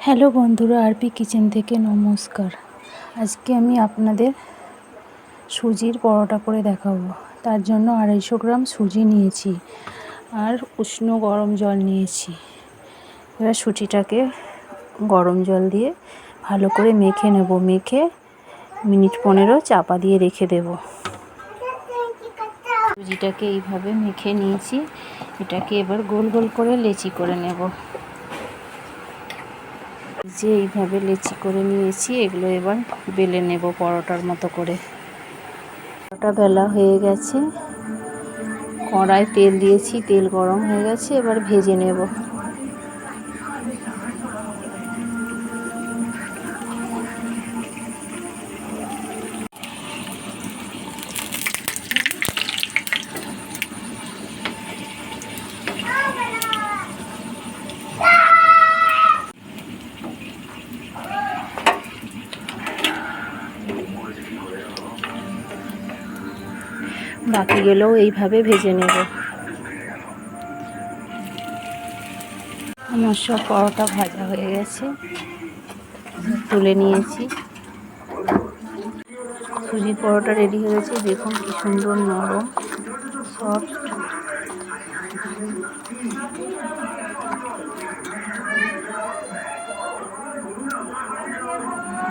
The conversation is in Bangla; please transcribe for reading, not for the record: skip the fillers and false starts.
হ্যালো বন্ধুরা, আরপি কিচেন থেকে নমস্কার। আজকে আমি আপনাদের সুজির পরোটা করে দেখাবো। তার জন্য 250 গ্রাম সুজি নিয়েছি আর উষ্ণ গরম জল নিয়েছি। এবার সুজিটাকে গরম জল দিয়ে ভালো করে মেখে নেব। মেখে মিনিট 15 চাপা দিয়ে রেখে দেব। সুজিটাকে এইভাবে মেখে নিয়েছি। এটাকে এবার গোল গোল করে লেচি করে নেব। যে এইভাবে লেচি করে নিয়েছি, এগুলো এবার বেলে নেব পরোটার মতো করে। পরোটা বেলা হয়ে গেছে, কড়ায় তেল দিয়েছি, তেল গরম হয়ে গেছে, এবার ভেজে নেব। বাকিগুলোও এইভাবে ভেজে নেব। আমার সব পরোটা ভাজা হয়ে গেছে, তুলে নিয়েছি। সুজি পরোটা রেডি হয়ে গেছে। দেখুন কি সুন্দর নরম, সফট।